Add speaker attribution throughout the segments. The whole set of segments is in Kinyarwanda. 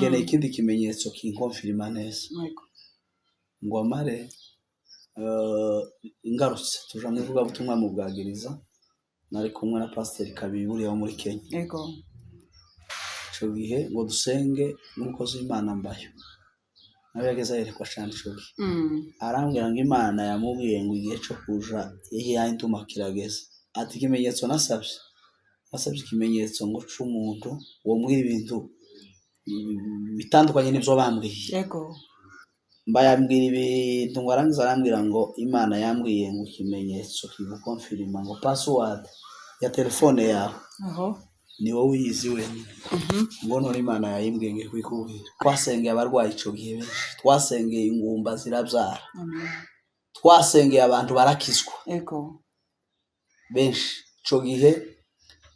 Speaker 1: ndakeneye ikindi kimenyetso kinkonfirma neza ngo amare ingarutse tuja mu vuga butumwa mu bwagiriza nari kumwe na pastor Kabiburi wo muri Kenya
Speaker 2: yego
Speaker 1: cyo gihe ngo dusenge n'umukozi w'Imana mbayo nawe yageze yerekwa cyane cyo gihe arambwira ngo Imana yamubwiye ngo igihe cyo kuja yahinduma kirageze ati ikimenyetso nasabye ikimenyetso ngo c'umuntu wo muri ibintu bitandukanye n'ibyo bambwiye
Speaker 2: yego
Speaker 1: mbayambwira ibintu ngo arangiza arambwira ngo Imana yambwiye ngo ikimenyetso kigukonfirma ngo password ya telefone yawe ni wowe uyizi wenyine ngo none Imana yayimbwiye ngo kwikubwira twasengeye abarwayi ico gihe benshi twasengeye ingumba zirabyara twasengeye abantu barakizwa
Speaker 2: yego
Speaker 1: benshi ico gihe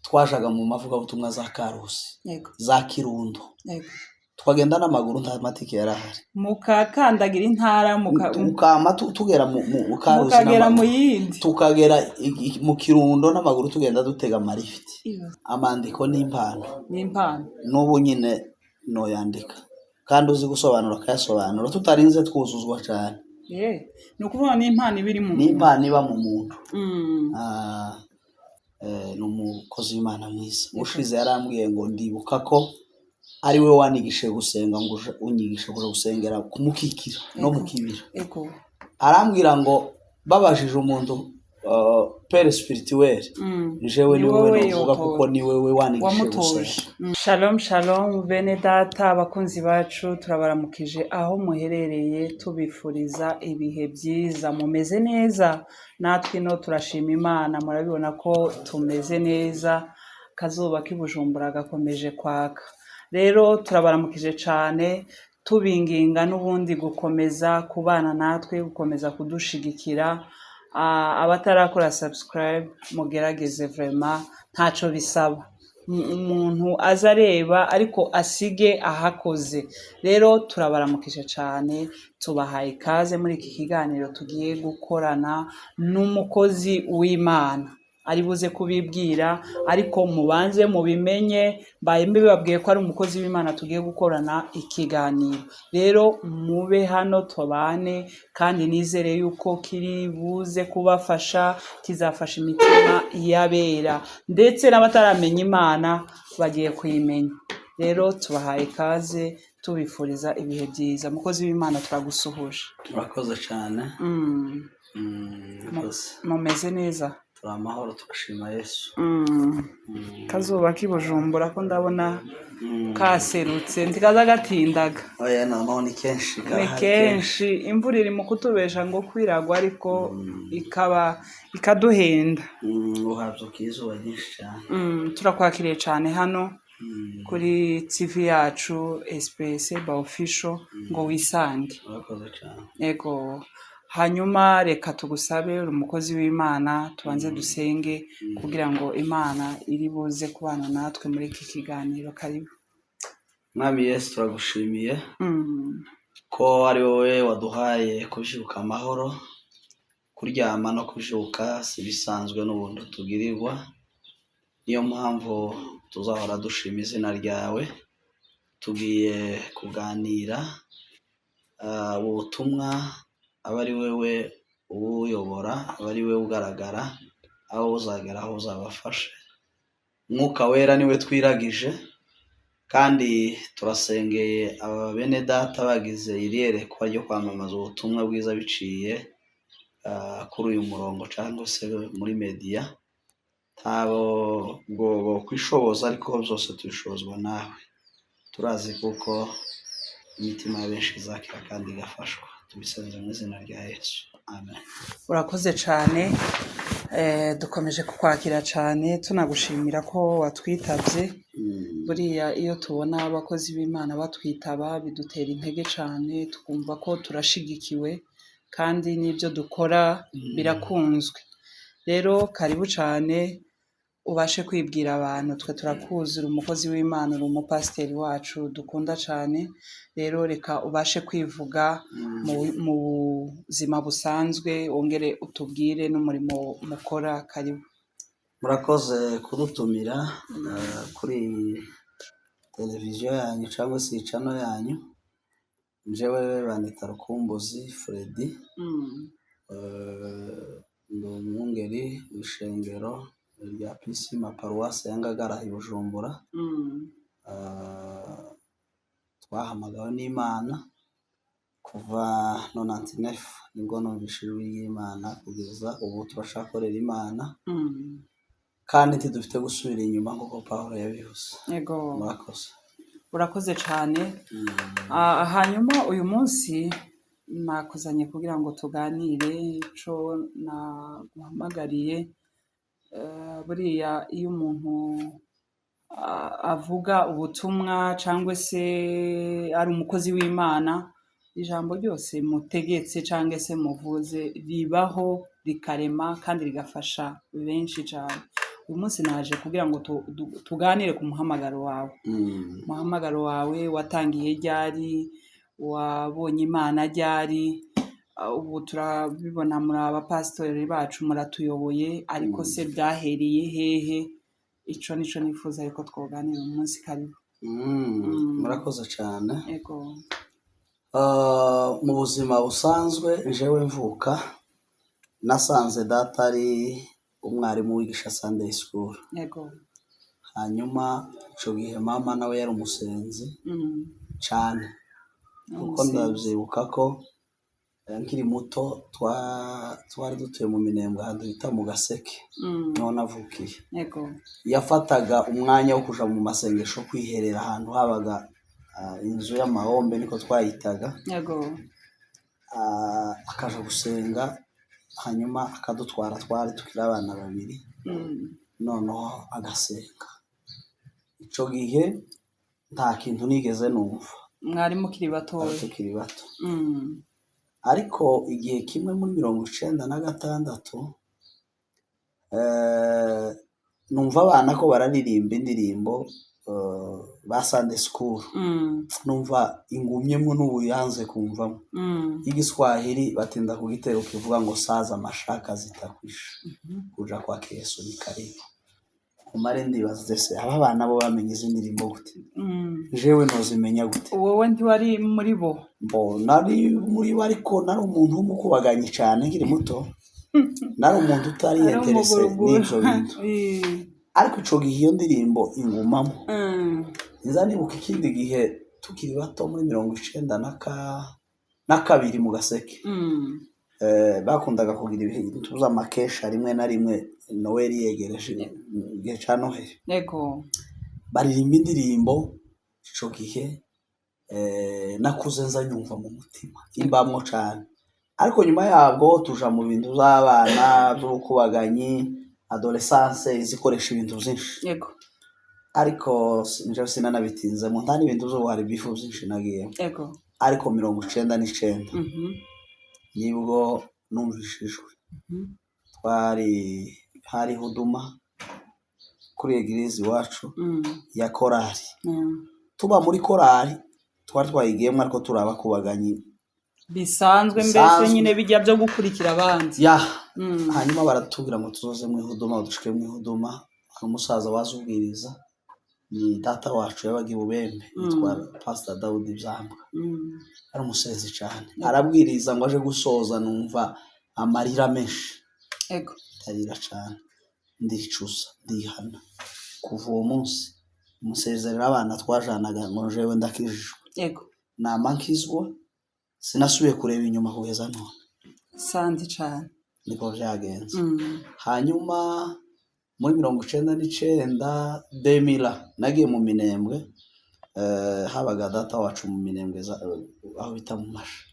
Speaker 1: twajaga mu mavuga butumwa za Karusi za Kirundo twagenda n'amaguru nta matike yarahari
Speaker 2: mukakandagira intara
Speaker 1: mukama tugera mu Karusi
Speaker 2: mukagera mu yindi
Speaker 1: tukagera mu Kirundo n'amaguru tugenda dutega amarifiti amandiko n'impano n'ubu nyine no yandika kandi uzi gusobanura kayasobanura tutarinze twuzuzwa cyane
Speaker 2: nukuvuga n'impano ibiri mu
Speaker 1: n'impano iba mu muntu n'umukozi w'Imana mwiza ushize yarambwiye ngo ndibuka ko ari we wanigishe gusenga ngo unyigishe gusengera kumukikira no mukibira arambwira ngo babajije umuntu pere spirituel jewe ni wowe uvuga kuko ni wewe wanigishe gusenga
Speaker 2: shalom bene data abakunzi bacu turabaramukije aho muherereye tubifuriza ibihe byiza mumeze neza natwe no turashima Imana murabibona ko tumeze neza kazuba k'ibujumbura gakomeje kwaka rero turabaramukije cyane tubinginga n'ubundi gukomeza kubana natwe gukomeza kudushigikira abatarakora subscribe mugerageze vraiment ntaco bisaba umuntu azareba ariko asige ahakoze rero turabaramukije cyane tubahaye ikaze muri iki kiganiro tugiye gukorana n'umukozi w'Imana ari buze kubibwira ariko mubanze mubimenye mbayembe babwiye ko ari umukozi w'Imana tugiye gukorana ikiganiro rero mube hano tubane kandi nizere yuko kiri buze kubafasha kizafasha imitima yabera ndetse n'abataramenya Imana bagiye kuyimenya rero tubahaye ikaze tubifuriza ibihe byiza umukozi w'Imana turagusuhuje
Speaker 1: turakoze cyane
Speaker 2: mumeze neza
Speaker 1: amahoro turashima Yesu
Speaker 2: kazuba k'ibujumbura ko ndabona kaserutse ntikaza gatindaga
Speaker 1: oya no ni
Speaker 2: kenshi imvura iri mu kutubesha ngo kwiragwa ariko ikaduhenda
Speaker 1: uhabyo kizuba nyinshi cyane
Speaker 2: turakwakiriye cyane hano kuri TV yacu SPS ba official ngo wisange yego hanyuma reka tugusabe uri umukozi w'Imana tubanze dusenge kugira ngo Imana iri buze kubana natwe muri iki kiganiro karibu
Speaker 1: Mwami Yesu turagushimiye ko ari wowe waduhaye kuvyuka amahoro kuryama no kuvyuka si bisanzwe n'ubundi tugirirwa niyo mpamvu tuzahora dushima izina ryawe tugiye kuganira ubutumwa abari wewe uyobora abari wewe ugaragara aho uzagera aho uzabafashe Mwuka wera niwe twiragije kandi turasengeye aba bene data bagize irerekwa ryo kwamamaza ubutumwa bwiza biciye kuri uyu murongo cyangwa se muri media tabo bwo kwishoboza ariko byose tubishobozwa nawe turazi kuko imitima y'abenshi izakira kandi igafashwa tubisenze mu izina rya Yesu amen
Speaker 2: urakoze cyane dukomeje kukwakira cyane tunagushimira ko watwitabye buriya iyo tubona abakozi b'Imana batwitaba bidutera intege cyane tukumva ko turashigikiwe kandi n'ibyo dukora birakunzwe rero karibu cyane ubashe kwibwira abantu twe turakuzura umukozi w'Imana uri umupasiteri wacu dukunda cyane rero reka ubashe kwivuga mu buzima busanzwe wongere utubwire n'umurimo mukora karibu
Speaker 1: murakoze kudutumira kuri televiziyo yanyu cyangwa se icano yanyu. Njyewe banita Rukumbuzi Freddy, ndi umwungeri w'ishengero rya Pisima Paruwasi ya Ngagara i Bujumbura. Twahamagawe n'Imana kuva 99 nibwo numvise ijwi ry'Imana, kugeza ubu turashakorera Imana kandi ntidufite gusubira inyuma nk'uko Pawulo yabivuze.
Speaker 2: Yego,
Speaker 1: Murakoze.
Speaker 2: urakoze cyane. Hanyuma uyu munsi nakuzanye kugira ngo tuganire ico naguhamagariye. Buriya iyo umuntu avuga ubutumwa cyangwa se ari umukozi w'Imana, ijambo ryose mutegetse cyangwa se muvuze ribaho rikarema kandi rigafasha benshi cyane. Uyu munsi naje kugira ngo tuganire ku muhamagaro wawe. Umuhamagaro wawe watangiye ryari? Wabonye Imana ryari? Ubu turabibona muri abapasitori bacu muratuyoboye, ariko se byahereye hehe? Ico nico nifuza ariko twoganira uyu munsi. Karibu.
Speaker 1: Murakoze cyane.
Speaker 2: Yego.
Speaker 1: Mu buzima busanzwe jewe mvuka nasanze data ari umwarimu wigisha Sunday school.
Speaker 2: Yego.
Speaker 1: Hanyuma ico gihe mama nawe yari umusenzi cyane, kuko ndabyibuka ko nkiri muto twari dutuye mu Minembwe ahantu bita mu Gaseke, niho navukiye.
Speaker 2: Yego.
Speaker 1: Yafataga umwanya wo kuja mu masengesho kwiherera ahantu habaga inzu y'amahombe niko twayitaga.
Speaker 2: Yego.
Speaker 1: Akaja gusenga, hanyuma akadutwara, twari tukiri abana babiri, noneho agasenga. Ico gihe nta kintu nigeze numva.
Speaker 2: Mwari mukiri batoya?
Speaker 1: Tukiri bato. Ariko igihe kimwe muri 1996 numva abana ko bararirimba indirimbo ba Sunday school. Numva ingumyemo n'ubuyanze kumvamo. Igiswahili batinda kugitera ukivuga ngo saza mashaka zitakwisha kuja kwa Yesu ni karibu. Kumare ndibaza se aba bana bo bamenye izi ndirimbo gute? Jewe nozimenya gute?
Speaker 2: Wowe ndi wari muri bo?
Speaker 1: Nari muri bo, ariko nari umuntu w'umukubaganye cyane nkiri muto. Nari umuntu utari interese n'ivyo bintu. Ariko ico gihe iyo ndirimbo ingumamo. Nza nibuka ikindi gihe tukiri bato muri 1992 mu Gaseke. Bakundaga kugira ibintu by'amakesha rimwe na rimwe, Noel yegereje igihe ca Noheli.
Speaker 2: Yego.
Speaker 1: Baririmba indirimbo ico gihe nakuze nza nyumva mu mutima imbamwo cyane. Ariko nyuma yabwo tuja mu bintu z'abana by'ubukubaganyi, adolescence izikoresha ibintu byinshi.
Speaker 2: Yego.
Speaker 1: Ariko nje sinanabitinzemo, nta n'ibintu byo hari bifu byinshi nagiye.
Speaker 2: Yego.
Speaker 1: Ariko 99 nibwo numvishijwe. Hari huduma kuri eglise iwacu ya korali. Tuba muri korali twari twayigiyemo, ariko turabakubaganye
Speaker 2: bisanzwe, mbese nyine bijya byo gukurikira abandi.
Speaker 1: Hanyuma baratubwira ngo tuzoze mu huduma, dushike mu huduma. Umusaza wazubwiriza ni data wacu yabaga Ibubembe, yitwa Pastor Daudi Byambwa. Ari umusenzi cyane. Arabwiriza ngo aje gusoza, numva amarira menshi.
Speaker 2: Yego.
Speaker 1: Tarira cyane, ndicuza, ndihana. Kuva uwo munsi umusezerera abana twajanaga ngo jewe ndakijijwe.
Speaker 2: Yego.
Speaker 1: Namankizwa, sinasubiye kureba inyuma kugeza none.
Speaker 2: Santi cyane.
Speaker 1: Niko byagenze. Hanyuma muri 1999 Demila nagiye mu Minembwe, habaga data wacu mu Minembwe aho bita mu Masha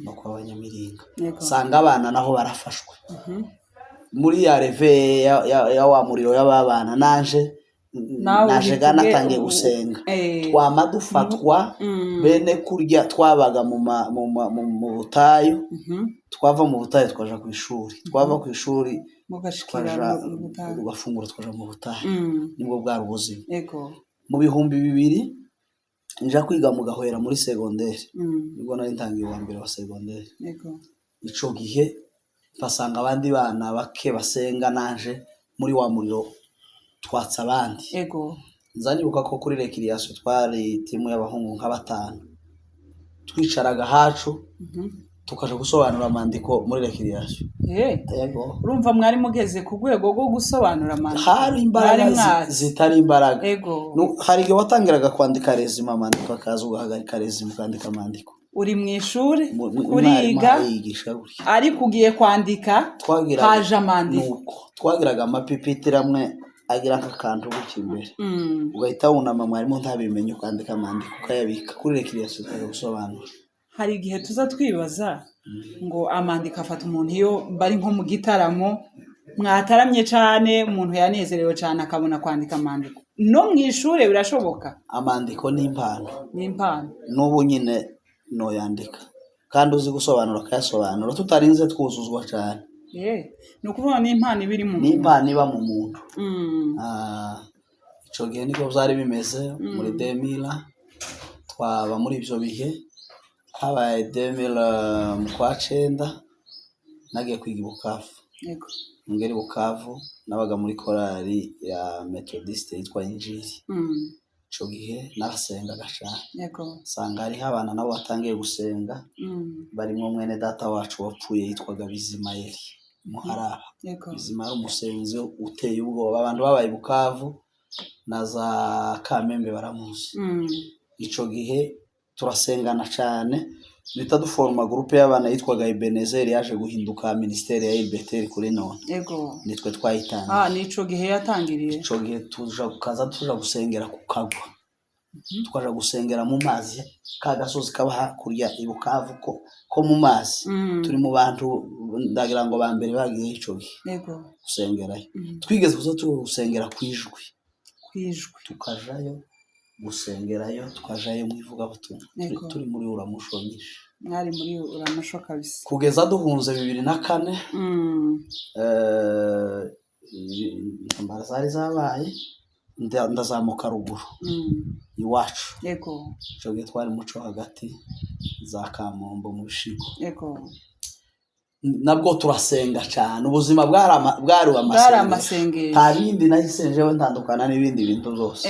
Speaker 1: no kwa Banyamiringa. Sanga abana naho barafashwe muri ya reve ya wa muriro y'ababana. naje natangiye gusenga. Twama dufatwa bene kurya, twabaga mu butayu. Twava mu butayu twaja ku ishuri, twava ku ishuri tugafungura twaja mu butayu. Nibwo bwari ubuzima. Mu 2000 nja kwiga mu Gahwera muri secondaire, nibwo nari ntangiye wa mbere wa secondaire. Ico gihe basanga abandi bana bake basenga, naje muri wa muriro twatsa abandi. nzanibuka ko kuri recreation twari timu y'abahungu nka batanu twicaraga hacu tukaje gusobanura amandiko muri recreation. Yego
Speaker 2: urumva mwari mugeze ku rwego rwo gusobanura amandiko,
Speaker 1: hari imbaraga zitari imbaraga. Hari igihe watangiraga kwandika rezima amandiko akaza ugahagarika rezima ukandika amandiko, uri
Speaker 2: mu ishuri uriga ariko ugiye kwandika haje amandiko.
Speaker 1: Twagiraga amapipitire amwe agira nk'akantu guki imbere ugahita wunama mwarimu ntabimenye ukandika amandiko ukayabika kuri recreation tukaje gusobanura.
Speaker 2: Hari igihe tuza twibaza ngo amandiko afata umuntu iyo bari nko mu gitaramo mwataramye cyane umuntu yanezerewe cyane akabona kwandika amandiko. No mu ishuri birashoboka.
Speaker 1: Amandiko ni impano n'ubu nyine no yandika kandi uzi gusobanura akayasobanura tutarinze twuzuzwa cyane.
Speaker 2: Ni ukuvuga ni impano ibiri mu muntu,
Speaker 1: ni impano iba mu muntu. Ico gihe niko byari bimeze muri 2000 twaba muri ibyo bihe. Habaye 2000 mu kwa 9 nagiye kwiga Bukavu. Ngeri Bukavu nabaga muri korali ya Methodiste yitwa Injili. Ico gihe narasengaga cyane. Sanga hari abana nabo batangiye gusenga barimo mwene data wacu wapfuye yitwaga Bizimayeli Muharaba. Bizima ari umusenzi uteye ubwoba, abantu babaye Bukavu na za Kamembe baramuzi. Ico gihe turasengana cyane bita duforma groupe y'abana yitwaga Ebenezer yaje guhinduka ministeri ya Betel kuri none. Nitwe twayitanga.
Speaker 2: Nico gihe yatangiriye.
Speaker 1: Ico gihe tuja gusengera ku kagwa. Tukaja gusengera mu mazi ka gasozi kaba hakurya ibukavu ko mu mazi. Turi mu bantu ndagira ngo bambere bagiye ico gihe. Gusengerayo. Twigeze kuza gusengera kwijwi. Tukajayo gusengerayo tukajayo mu ivugabutumwa turi muri uramushonyisha.
Speaker 2: Mwari muri uramusho kabisa
Speaker 1: kugeza duhunze 2004. Intambara zari zabaye ndazamuka ruguru iwacu. Ico gihe twari muco hagati za Kamombo mu Bishigo. Nabwo turasenga cyane, ubuzima bwari amasengesho nta bindi nayisenjewe ntandukana n'ibindi bintu byose.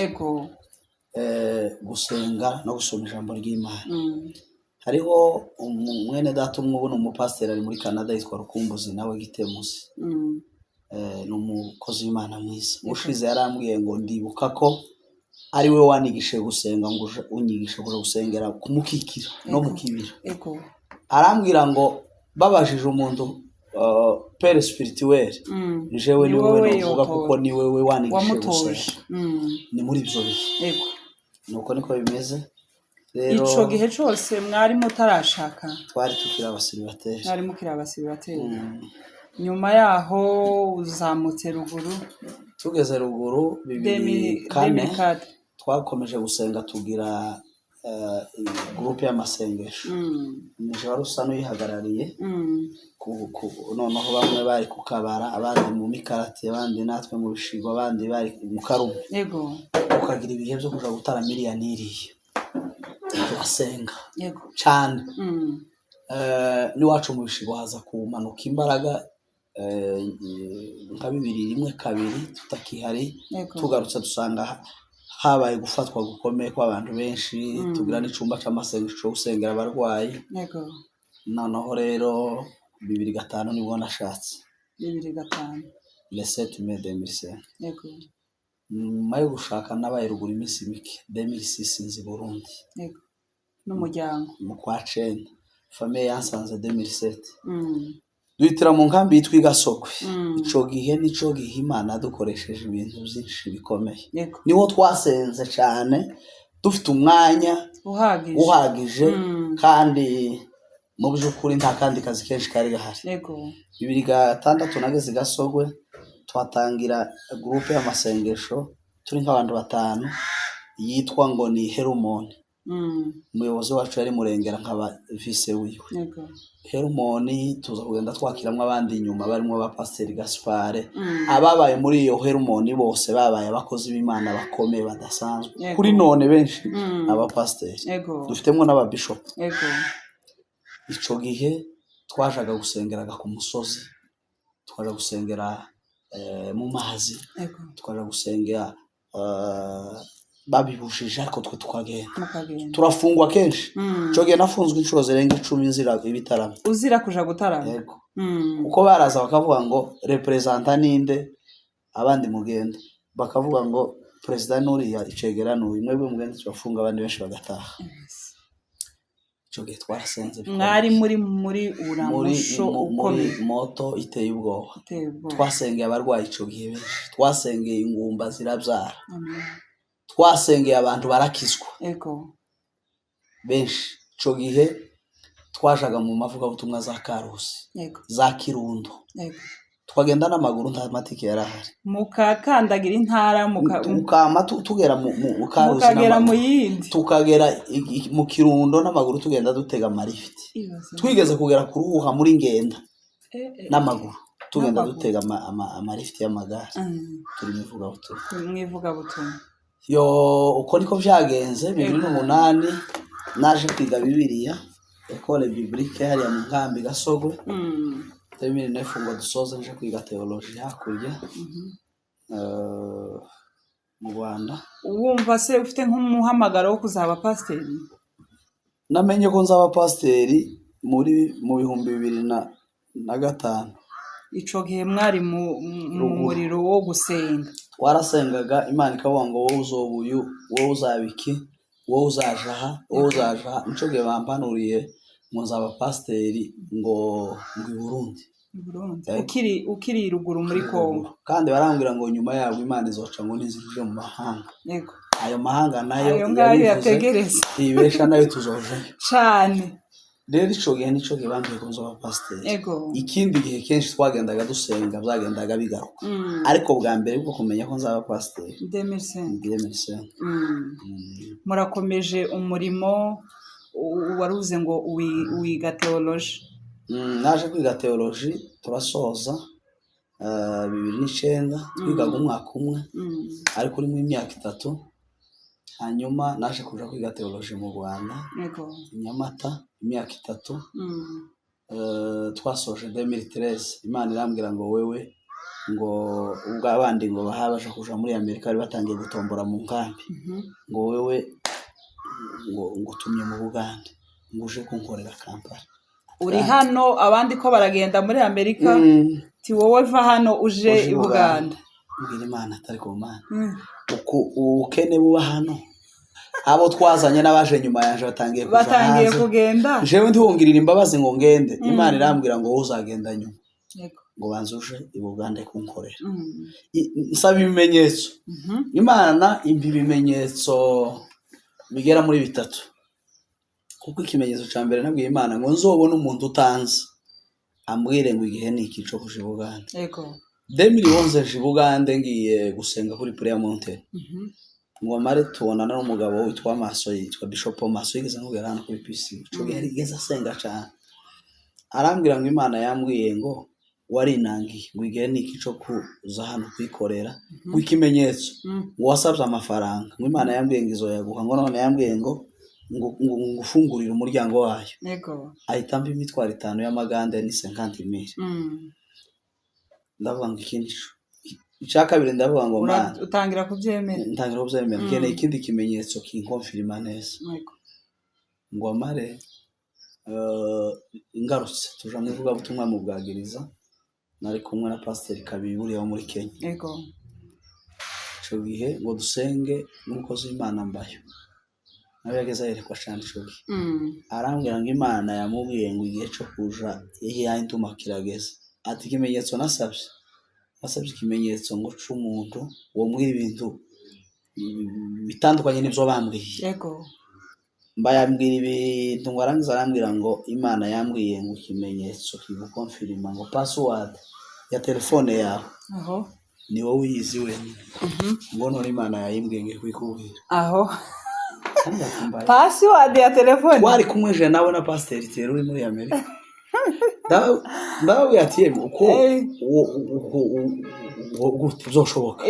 Speaker 1: Gusenga no gusoma ijambo ry'Imana. Hariho mwene data umwe ubu umupasiteri ari muri Canada yitwa Rukumbuzi nawe Gitemusi. N'umukozi w'Imana mwiza. Ushize yarambwiye ngo ndibuka ko ari we wanigishe gusenga ngo unyigisha gusengera kumukikira no mukibira. Arambwira ngo babajije umuntu pere spirituel jewe ni wowe uvuga kuko ni wewe wanigishe gusenga. Ni muri ibyo bihe. Nuko niko bimeze.
Speaker 2: Rero ico gihe cyose mwari mutarashaka
Speaker 1: twari tukira abasiribateri.
Speaker 2: Mwari mukira abasiribateri. Nyuma yaho uzamutse ruguru.
Speaker 1: Tugeze ruguru 2004 twakomeje gusenga tugira groupe y'amasengesho. Nije warusa n'uyihagarariye. Noneho bamwe bari ku Kabara, abandi mu Mikarati, abandi natwe mu Bishigo, abandi bari mu Karume. Ukagira ibihe byo kuja gutara miliyoniriye. Turasenga cyane. Niwacu mu Bishigo haza kumanuka imbaraga nka 2001-2 tutakihari. Tugarutse dusanga habaye gufatwa gukomeye kw'abantu benshi. Tugira n'icumba c'amasengesho usengera abarwayi. Noneho rero 2005 nibwo nashatse.
Speaker 2: 2005
Speaker 1: le 7 mai 2005. Nyuma yo gushaka nabaye ruguru iminsi mike 2006 nzi Burundi.
Speaker 2: N'umuryango
Speaker 1: mu kwa 9 famille yansanze 2007. Duhitira mu nkambi yitwa Gasokwe. Ico gihe nico gihe Imana dukoresheje ibintu byinshi bikomeye. Niho twasenze cyane dufite umwanya uhagije kandi mu by'ukuri nta kandi kazi kenshi kari gahari. 2006 nageze Gasogwe twatangira groupe y'amasengesho turi nk'abantu batanu yitwa ngo ni Herumoni. Umuyobozi wacu yari Murengera nk'aba vice wiwe. Herumoni tuza kugenda twakiramwe abandi inyuma barimo ba Pasteur Gaspard. Ababaye muri iyo Herumoni bose babaye abakozi b'Imana bakomeye badasanzwe. Kuri none benshi aba pasteur. Dufitemo n'aba bishop. Ico gihe twajaga gusengeraga ku musozi. Twaja gusengera mu mazi. Twaja gusengera babibujije ariko twe tukagenda
Speaker 2: mukagenda
Speaker 1: turafungwa kenshi cyo gihe nafunzwe inshuro zirenga 10 nzira ibitaramo
Speaker 2: uzira kuja gutarama
Speaker 1: yego uko baraza bakavuga ngo representa ninde abandi mugenda bakavuga ngo president nuriya icegera n'uyu mwebwe mugenda tubafunga abandi benshi bagataha cyo gihe twarasenze
Speaker 2: mwari muri uramusho ukomeye
Speaker 1: moto iteye ubwoba twasengeye abarwayi cyo gihe benshi twasengeye ingumba zirabyara twasengeye abantu barakizwa
Speaker 2: ego
Speaker 1: benshi cyo gihe twajaga mu mavuga butumwa za Karusi za Kirundo twagenda n'amaguru nta matike yarahari
Speaker 2: mukakandagira intara
Speaker 1: mukama tugera mu Karusi
Speaker 2: mukagera mu yindi
Speaker 1: tukagera mu Kirundo n'amaguru tugenda dutega amarifiti twigeze kugera ku ruhuha muri ngenda n'amaguru tugenda dutega amarifiti y'amagare turi
Speaker 2: mwivuga butumwa
Speaker 1: yo uko niko byagenze 2008 naje kwiga Bibiliya Ecole Biblique hariya mu nkambi Gasogwe 2009 ngo dusoze nje kwiga theology hakurya mu Rwanda.
Speaker 2: Wumva se ufite nk'umuhamagaro wo kuzaba pasiteri?
Speaker 1: Namenye ko nzaba pasiteri mu 2005.
Speaker 2: Ico gihe mwari mu muriro wo gusenga.
Speaker 1: Warasengaga Imana ikavuga ngo wowe uzobuyu, wowe uzabiki, wowe uzajaha, wowe uzajaha. Nico gihe bampanuriye ngo nzaba pasiteri ngo i Burundi.
Speaker 2: Ukiri ruguru muri Kongo.
Speaker 1: Kandi barambwira ngo nyuma yabo Imana izoca ngo niziruje mu mahanga.
Speaker 2: Yego.
Speaker 1: Ayo mahanga nayo
Speaker 2: yategereza.
Speaker 1: Ibesha nayo tuzoje.
Speaker 2: Cyane.
Speaker 1: Rero ico gihe nico gihe bambwiye ko nzaba pasiteri.
Speaker 2: Yego.
Speaker 1: Ikindi gihe kenshi twagendaga dusenga byagendaga bigaruka. Ariko bwa mbere bwo kumenya ko nzaba pasiteri 2005.
Speaker 2: Murakomeje umurimo waruze ngo wiga theology.
Speaker 1: Naje kwiga theology turasoza 2009 twigaga umwaka umwe ariko uri mu myaka 3. Hanyuma naje kuja kwiga theology mu Rwanda.
Speaker 2: Yego.
Speaker 1: Nyamata imyaka 3. Twasoje 2013 Imana irambwira ngo wewe ngo ubwo abandi ngo bahabaje kuja muri Amerika bari batangiye gutombora mu nkambi. Ngo wewe ngo tumye mu Buganda ngo uje kunkorera Kampala.
Speaker 2: Uri hano abandi ko baragenda muri Amerika ti wowe va hano uje i Buganda.
Speaker 1: Mbwira Imana atari ko Mana. Uko ukene buba hano abo twazanye n'abaje nyuma yanje batangiye
Speaker 2: kugenda.
Speaker 1: Jewe ndihungirira imbabazi ngo ngende. Imana irambwira ngo uzagenda nyuma.
Speaker 2: Yego.
Speaker 1: Ngo banzuje i Buganda kunkorera. Nsaba ibimenyetso. Imana imbi ibimenyetso bigera muri 3. Kuko ikimenyetso ca mbere nabwiye Imana ngo nzobona umuntu utanze ambwire ngo igihe ni iki cyo kuje Buganda.
Speaker 2: Yego.
Speaker 1: 2011 je Buganda ngiye gusenga kuri Prayer Mountain. Ngo mare tubonana n'umugabo witwa Maso yitwa Bishop Maso yigeze nkugera hano kuri PC. Cyo yari geza senga cyane. Arambwira ngo Imana yambwiye ngo wari nangi ngo igihe ni iki cyo kuza hano kwikorera w'ikimenyetso ngo wasabye amafaranga ngo Imana yambwiye ngo izoyaguha ngo none yambwiye ngo ngufungurira umuryango wayo.
Speaker 2: Yego.
Speaker 1: Ahita mbi imitwaro 5 y'amagande ni 50,000. Ndavuga ngo ikindi icya kabiri ndavuga ngo Mana
Speaker 2: utangira kubyemera.
Speaker 1: Ntangira kubyemera kene ikindi kimenyetso kinkonfirma neza.
Speaker 2: Yego.
Speaker 1: Ngo amare ingarutse tuja mwivuga butumwa mu bwagiriza nari kumwe na pasiteri Kabiburi wo muri Kenya.
Speaker 2: Yego.
Speaker 1: Cyo gihe ngo dusenge n'umukozi w'Imana mbayo nawe yageze yerekwa cyane cyo gihe arambwira ngo Imana yamubwiye ngo igihe cyo kuja yahintuma kirageze ati ikimenyetso nasabye ikimenyetso ngo c'umuntu wo mwiri ibintu bitandukanye n'ibyo bambwiye.
Speaker 2: Yego.
Speaker 1: Mbayambwira ibintu ngo arangiza arambwira ngo Imana yambwiye ngo ikimenyetso kigukonfirma ngo password ya telefone yawe ni wowe uyizi wenyine. Ngo none Imana yayimbwiye ngo kwikubwira
Speaker 2: password ya telefone
Speaker 1: wari kumweje nawe na pasiteri tero uri muri Amerika. Ndawe ati uko uzoshoboka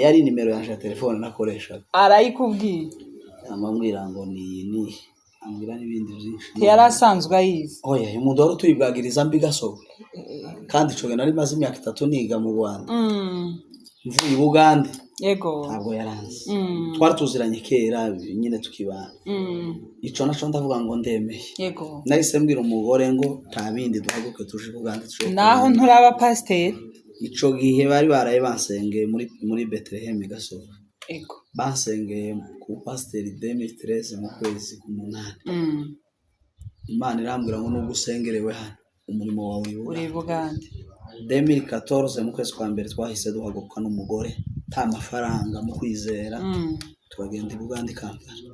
Speaker 1: yari nimero yanje ya telefone nakoresha
Speaker 2: arayikubwiye
Speaker 1: amambwira ngo ni ambwira n'ibindi byinshi
Speaker 2: yarasanzwe ayizi.
Speaker 1: Oya umuntu wari tuyibwagiriza mbi Gasogo kandi cyo nari maze imyaka 3 niga mu Rwanda. mvuye i Bugande
Speaker 2: yego
Speaker 1: ntabwo yaranze twari tuziranye kera nyine tukibana ico naco ndavuga ngo ndemeye
Speaker 2: yego
Speaker 1: nahise mbwira umugore ngo nta bindi duhaguke tuje i Bugande
Speaker 2: naho nturaba pasiteri
Speaker 1: ico gihe bari baraye bansengeye muri Bethlehem Gasogo
Speaker 2: yego
Speaker 1: bansengeye ku pasiteri 2013 mu kwezi k'umunani Imana irambwira ngo nubwo usengerewe hano umurimo wawe
Speaker 2: uri Bugande
Speaker 1: 2014 mu kwezi kwa mbere twahise duhaguruka n'umugore nta mafaranga mu kwizera turagenda i Bugande Kampala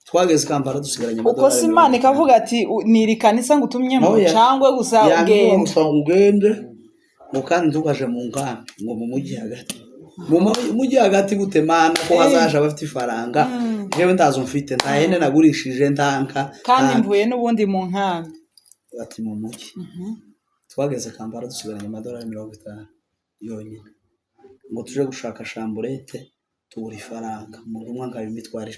Speaker 1: twageze Kampala dusigaranye
Speaker 2: uko Imana ikavuga ati niri kanisa ngutumyemo cyangwa gusa
Speaker 1: ugende ngo kandi tukaje mu nkambi ngo mu mujyi hagati mu mujyi hagati gute Mana ko hazaje abafite ifaranga jewe ndazo mfite nta hene nagurishije ntanka
Speaker 2: kandi mvuye n'ubundi mu nkambi
Speaker 1: ati mu mujyi twageze Kampala dusigaranye $50 yonyine ngo tuje gushaka chamburete tubura ifaranga mu rumwa ngayo imitwaro 10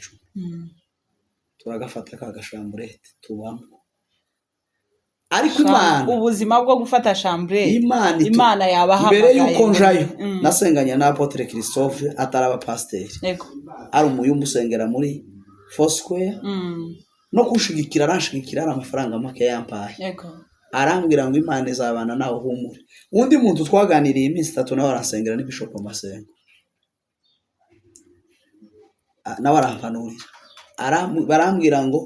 Speaker 1: turagafata ka gashamburete tubamo ariko Imana
Speaker 2: ubuzima bwo gufata chamburete
Speaker 1: Imana
Speaker 2: yabahamagaye
Speaker 1: mbere yuko njayo nasenganya na Apotre Christophe ataraba pasteur
Speaker 2: yego
Speaker 1: ari umuyumbu usengera muri Foursquare no kushigikira arashigikira amafaranga make yampaye
Speaker 2: yego
Speaker 1: arambwira ngo Imana izabana nawe humure undi muntu twaganiriye iminsi 3 nawe arasengera ni Bishop Masengo nawe arampanurira barambwira ngo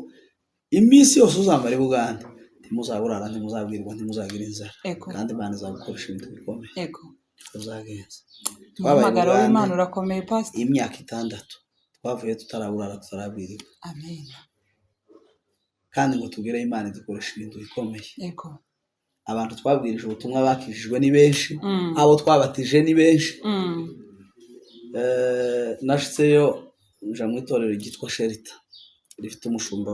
Speaker 1: iminsi yose uzamara i Bugande ntimuzaburara ntimuzabwirwa ntimuzagira inzara kandi Imana izagukoresha ibintu bikomeye
Speaker 2: yego
Speaker 1: tuzagenza
Speaker 2: umuhamagaro w'Imana urakomeye pastor
Speaker 1: imyaka 6 twavuye tutaraburara tutarabwirwa
Speaker 2: amen
Speaker 1: kandi ngo tugere Imana idukoresha ibintu bikomeye
Speaker 2: yego
Speaker 1: abantu twabwirije ubutumwa bakijijwe ni benshi abo twabatije ni benshi nashitseyo nja mu itorero ryitwa Shelter rifite umushumba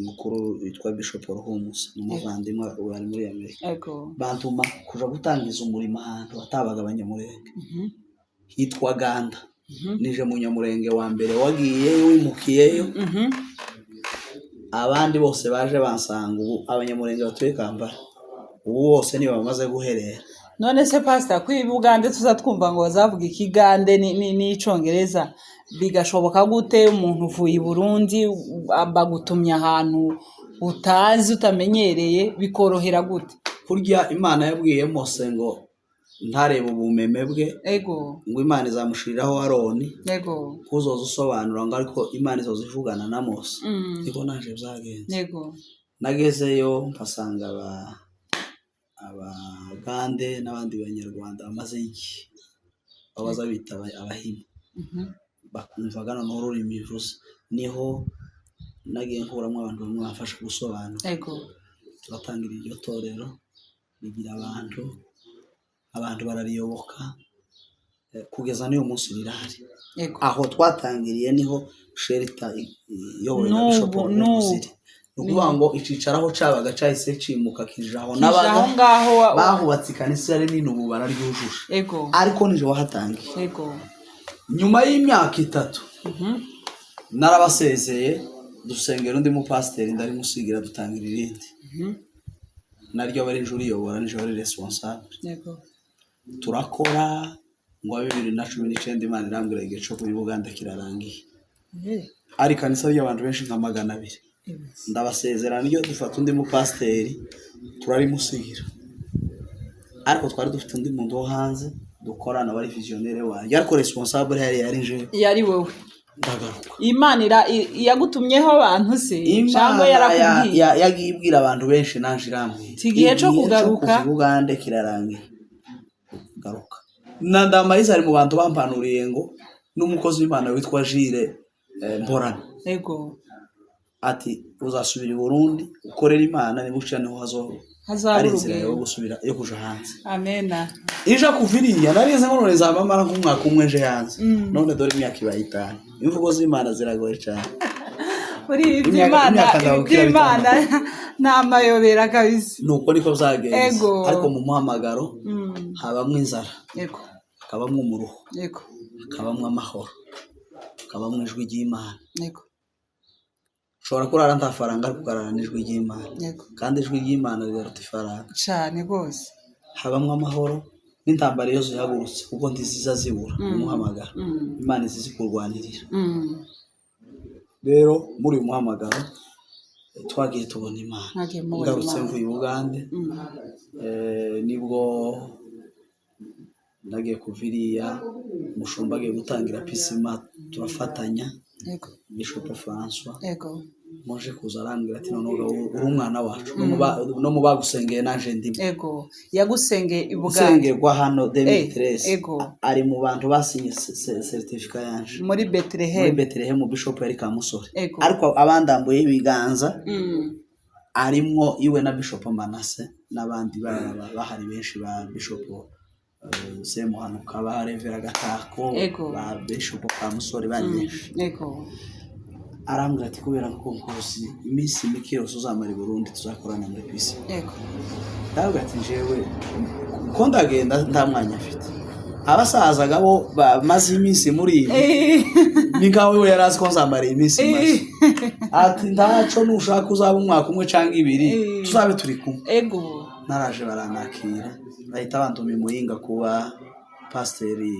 Speaker 1: mukuru witwa Bishop Ruhumus n'umuvandimwe wari muri Amerika
Speaker 2: yego
Speaker 1: bantuma kuja gutangiza umurimo ahantu batabaga abanyamurenge hitwa Ganda nije mu Nyamurenge wa mbere wagiye wimukiyeyo abandi bose baje bansanga ubu abanyamurenge batuye Kampala ubu bose niba bamaze guherera
Speaker 2: none se pastor kwi Bugande tuzatwumva ngo bazavuga ikigande ni icongereza bigashoboka gute umuntu uvuye i Burundi bagutumya ahantu utazi utamenyereye bikorohera gute
Speaker 1: kurya Imana yabwiye Mose ngo ntareba ubumeme bwe
Speaker 2: ego
Speaker 1: ngo Imana izamushiriraho Aroni
Speaker 2: ego
Speaker 1: kuzoza usobanura ngo ariko Imana izozivugana na Mose niko naje byagenze
Speaker 2: ego
Speaker 1: nagezeyo mpasanga abagande n'abandi banyarwanda bamaze iki babaza bita abahima bakumvagana n'ururimi bivuze niho nagiye nkuramo abantu bamwe bafasha gusobanura
Speaker 2: ego
Speaker 1: turatangira iryo torero bigira abantu barariyoboka kugeza n'uyu munsi rirahari aho twatangiriye niho Shelter yowe na Bishop Rumusiri ukuvuga ngo icicaraho cabaga cahise cimuka kijaho n'abaga bahubatse ikanisa yari nini ubu bararyujuje
Speaker 2: ego
Speaker 1: ariko nije wahatangiye
Speaker 2: ego
Speaker 1: nyuma y'imyaka 3 narabasezeye dusengera undi mu pasteur ndari musigira dutangira irindi naryo bari njuri yobora nije bari responsable
Speaker 2: yego
Speaker 1: turakora ngo 2019 Imana irambwira igihe cyo kuri Buganda kirarangiye ari kanisa y'abantu benshi nka 200 ndabasezerana niyo dufata undi mu pasteur turarimusigira ariko twari dufite undi muntu wo hanze dukorana bari visionnaire wanjye ariko responsable yari wowe ndagaruka
Speaker 2: Imana yagutumyeho abantu se cyangwa yarakubwiye
Speaker 1: yagibwira abantu benshi nanje iramwe
Speaker 2: tigihe cyo kugaruka
Speaker 1: Bugande kirarangiye garuka nandamariza ari mu bantu bampanuriye ngo n'umukozi w'Imana witwa Jire Mborana
Speaker 2: yego
Speaker 1: ati uzasubira i Burundi ukorera Imana nibucane ho hari inzira yo gusubira yo kuja hanze
Speaker 2: amena
Speaker 1: ija kuviriya narize ngo none zamamara nk'umwaka umwe nje hanze none dore imyaka ibayitana imvugo z'Imana ziragoye cyane
Speaker 2: uri Imana n'amayobera kabisa
Speaker 1: nuko niko byagenze ariko mu muhamagaro habamwe inzara
Speaker 2: yego
Speaker 1: kabamwe umuruho
Speaker 2: yego
Speaker 1: kabamwe amahoro kabamwe ijwi ry'Imana
Speaker 2: yego
Speaker 1: ushobora kurara nta faranga ariko ukarara n'ijwi ry'Imana kandi ijwi ry'Imana riraruta ifaranga
Speaker 2: cyane rwose
Speaker 1: habamwe amahoro n'intambara iyo zihagurutse kuko ntiziza zibura umuhamagaro Imana izizi kurwanirira rero muri uyu muhamagaro twagiye tubona Imana ngarutse mvuye i Bugande nibwo nagiye kuviriya umushumba agiye gutangira pisima turafatanya Bishop François muje kuza arambwira ati none uri umwana wacu no mu bagusengeye nanje ndimo
Speaker 2: yagusengeye i Bugande
Speaker 1: gwa hano 2013 ari mu bantu basinye certificate yanje
Speaker 2: muri Bethlehem
Speaker 1: Bishop yari Kamusore ariko abandambuye ibiganza arimwo iwe na Bishop Manase n'abandi bahari benshi ba Bishop Semuhanuka ba Revera Gatako ba Bishop Kamusore bari benshi arambwira ati kubera ko nkozi iminsi mike yose uzamara i Burundi tuzakorana muri pisi ndavuga ati jewe ko ndagenda nta mwanya afite abasaza gabo bamaze iminsi muri ni ngawe we yarazi ko nzamara iminsi maze ati ndaco nushaka uzaba umwaka umwe cyangwa ibiri tuzabe turi kumwe naraje baranakira bahita banduma Muyinga kuba pasiteri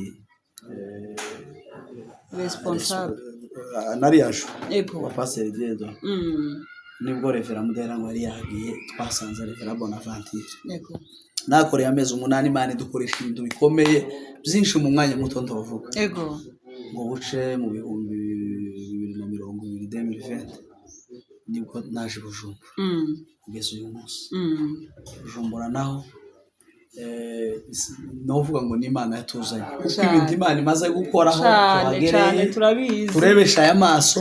Speaker 2: responsable
Speaker 1: nariyaje wa pasiteri Dedo nibwo Revera Mudera ngo yari yagiye twasanze Revera Bonaventure nakoreye amezi 8 Imana dukoresha ibintu bikomeye byinshi mu mwanya muto ndavuga ngo buce mu bihumbi 2020 nibwo naje Bujumbura kugeza uyu munsi Bujumbura naho novuga ngo ni Imana yatuzanye kuko ibintu Imana imaze gukoraho
Speaker 2: cyane turabizi
Speaker 1: turebesha aya maso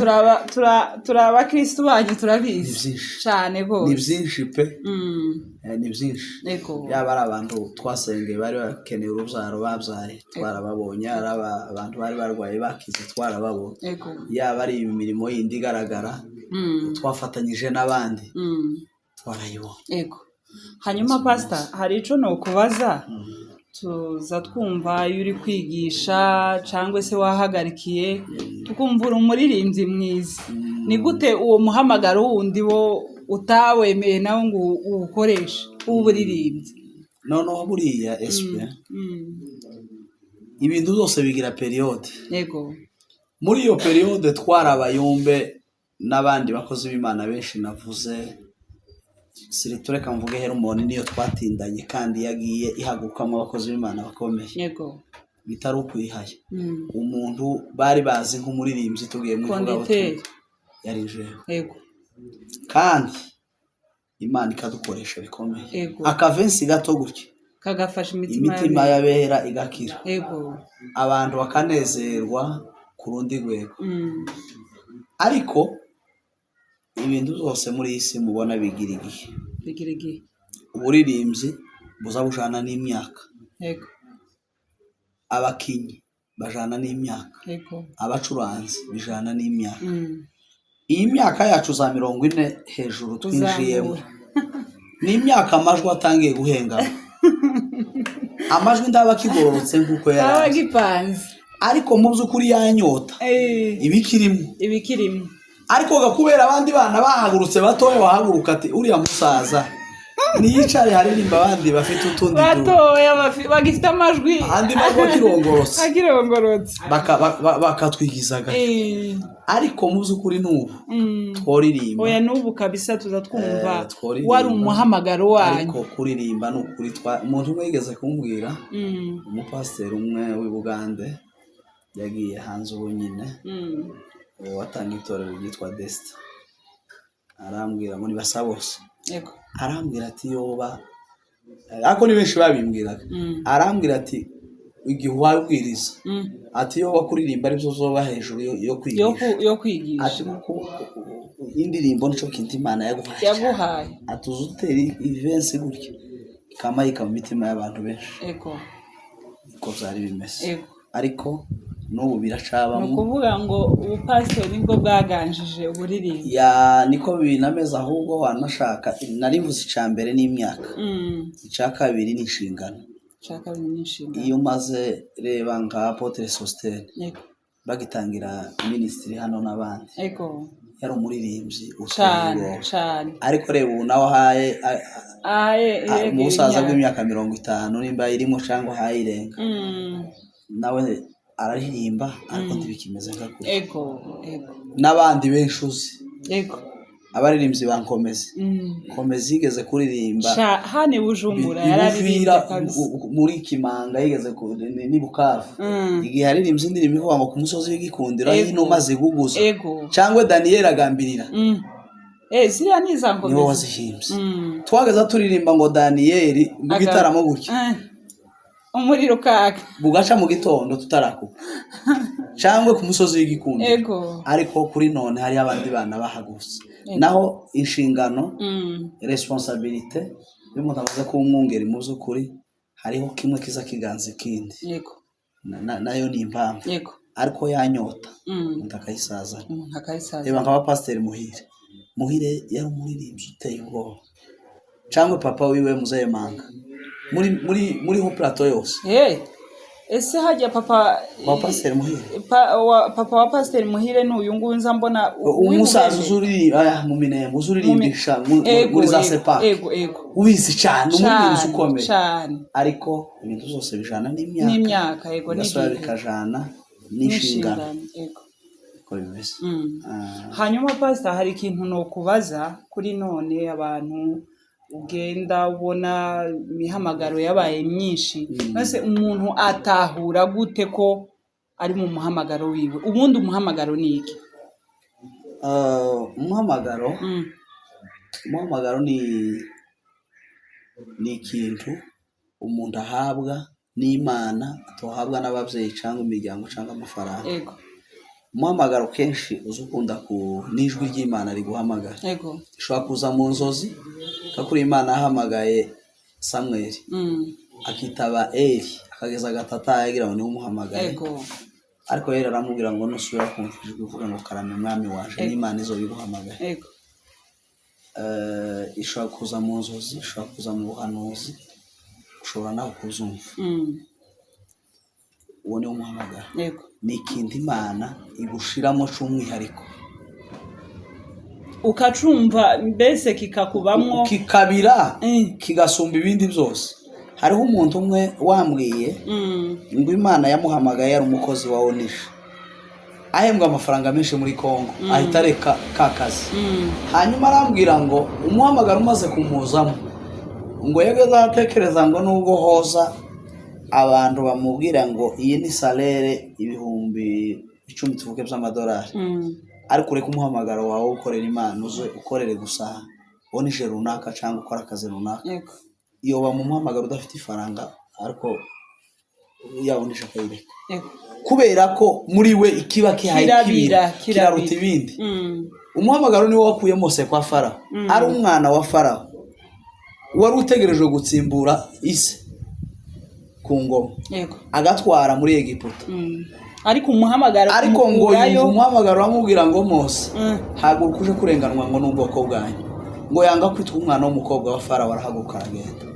Speaker 2: turaba Kristo banyu turabizi cyane go
Speaker 1: ni byinshi pe ni byinshi yaba ari abantu twasengeye bari bakeneye urubyaro babyaye twarababonye ari abantu bari barwaye bakize twarababonye yaba ari imirimo yindi igaragara twafatanyije n'abandi twarayibonye
Speaker 2: hanyuma pastor hari ico no kubaza tuza twumva iyo uri kwigisha cyangwa se wahagarikiye tukumvura umuririmbyi mwiza ni gute uwo muhamagaro wundi wo utawemeye nawe ngo uwukoreshe uburirimbyi
Speaker 1: noneho buriya SP ibintu byose bigira periode muri iyo periode twarabayumbe n'abandi bakozi b'Imana benshi navuze siritureka mvuge Hermon niyo twatindanye kandi yagiye ihagukamo abakozi b'Imana bakomeye bitari ukwihaya umuntu bari bazi nk'umuririmbyi tugiye mu vuga yari jewe kandi Imana ikadukoresha bikomeye akavensi gato gutya
Speaker 2: kagafasha
Speaker 1: imitima yabera igakira abantu bakanezerwa ku rundi rwego ariko ibintu byose muri isi mubona bigira igihe uburirimbyi buza bujana n'imyaka abakinyi bajana n'imyaka abacuranzi bijana n'imyaka iyi myaka yacu za 40 hejuru twinjiyemo ni imyaka amajwi atangiye guhengama amajwi ndaba kigororotse nkuko
Speaker 2: yaragipanze
Speaker 1: ariko mu by'ukuri yanyota ibikirimo ariko gakubera abandi bana bahagurutse batoye bahaguruka ati uriya musaza niyicare haririmba abandi bafite utundi
Speaker 2: batoya bagifite amajwi
Speaker 1: andi majwi
Speaker 2: akirongorotse
Speaker 1: bakatwigizaga ariko mu by'ukuri n'ubu tworirimba
Speaker 2: oya n'ubu kabisa tuza twumva wari umuhamagaro wanyu
Speaker 1: ariko kuririmba n'ukuri umuntu wigeze kumbwira umupasiteri umwe w'i Bugande yagiye hanze ubu nyine watanga itorero ryitwa Desta arambwira ngo nibasa bose arambwira ati yoba ako ni benshi babimbwiraga arambwira ati igihe wabwiriza ati yo wakuririmba ari byo zoba hejuru
Speaker 2: yo kwigisha
Speaker 1: ati ko indirimbo nico kintu Imana yaguhaye atuzuteri events gutya kamayika mu mitima y'abantu benshi ko zari bimeze ariko n'ubu biracaba
Speaker 2: no kuvuga ngo ubupasiteri nibwo bwaganjije uburirimbi
Speaker 1: niko binameza ahubwo wanashaka narivuze icambere n'imyaka icakabiri n'inshingano iyo maze reba nka Apotre Sostene bagitangira ministry hano n'abandi yari umuririmbyi
Speaker 2: cane cane
Speaker 1: ariko reba ubu nawe ahaye mu busaza
Speaker 2: yegeye
Speaker 1: bw'imyaka 50 nimba irimo cyangwa ahayirenga nawe araririmba ariko ntibikimeze nka kure
Speaker 2: ego
Speaker 1: n'abandi benshi uzi
Speaker 2: ego
Speaker 1: abaririmbyi bankomeze komeze yigeze kuririmba
Speaker 2: hane Bujumbura
Speaker 1: yararirimbye muri Kimanga yigeze ni Bukavu igihe yaririmbye indirimbo ivuga ngo ku musozi w'igikundiro hino maze guguza cyangwa Daniel agambirira
Speaker 2: ziriya nizankomeze
Speaker 1: niwe wazihimbye twagaza turirimba ngo Daniel mu gitaramo gutya
Speaker 2: umuriro kaka
Speaker 1: bugaca mu gitondo tutarakuba cyangwa ku musozi w'igikundiro ariko kuri none hari abandi bana bahaguse naho inshingano responsabilité y'umuntu amaze kuba umwungeri mu by'ukuri hariho kimwe kiza kiganza ikindi nayo ni impamvu ariko yanyota umuntu akayisaza reba nk'aba pasiteri Muhire yari umuririmbyi uteye ubwoba cyangwa papa wiwe Muzehe Manga muri ho plateau yose
Speaker 2: ese hajya papa
Speaker 1: wa pasiteri Muhire
Speaker 2: papa wa pasiteri Muhire n'uyu nguyu nza mbona
Speaker 1: umusaza uzuri mu minembo uzuririmbisha muri za sepa ubizi cyane umuririmbyi ukomeye ariko ibintu byose bijana n'imyaka gasora bikajana n'inshingano ko bimeze
Speaker 2: hanyuma pastor hari ikintu no kubaza kuri none abantu ugenda ubona imihamagaro yabaye myinshi maze umuntu atahura gute ko ari mu muhamagaro wiwe ubundi umuhamagaro ni iki umuhamagaro ni ikintu umuntu ahabwa n'Imana atohabwa n'ababyeyi cyangwa imiryango cyangwa amafaranga umuhamagaro kenshi uzukunda ku n'ijwi ry'Imana riguhamagara ushobora kuza mu nzozi kakuri Imana ahamagaye Samuel akitaba Eli akageza gatata yagira ngo ni umuhamagaye ariko yera aramubwira ngo nusubira kumva ijwi uvuga ngo karame mwami waje n'Imana izo biguhamagaye ishobora kuza mu nzozi ishobora kuza mu buhanuzi ushobora nawe kuzumva uwo ni umuhamagara ni ikintu Imana igushiramo cy'umwihariko ukacumva mbese kikakubamwo
Speaker 1: kikabira kigasumba ibindi byose hariho umuntu umwe wambwiye ngo Imana yamuhamagaye yari umukozi wa Onisha ahembwa amafaranga menshi muri Kongo ahita reka kakazi hanyuma arambwira ngo umuhamagara umaze kumuzamo ngo yageze atekereza ngo nubwo hoza abantu bamubwira ngo iyi ni salere 10,000 tuvuge by'amadolari ariko ureka umuhamagaro wawe ukorera Imana uze ukorere gusa Onisha runaka cyangwa ukora akazi runaka iyo bamuhamagara udafite ifaranga ariko yabonisha akayireka kubera ko muri we ikiba kiraruta ibindi umuhamagaro niwo wakuye Mose kwa Farawo ari umwana wa Farawo wari utegereje gutsimbura isi ku ngoma agatwara muri Egiputa
Speaker 2: ariko umuhamagaro
Speaker 1: ariko ngo umuhamagaro amubwira ngo Mose haguruka uje kurenganwa ngo n'ubwoko bwanyu ngo yanga kwitwa umwana w'umukobwa wa Farawo arahaguruka aragenda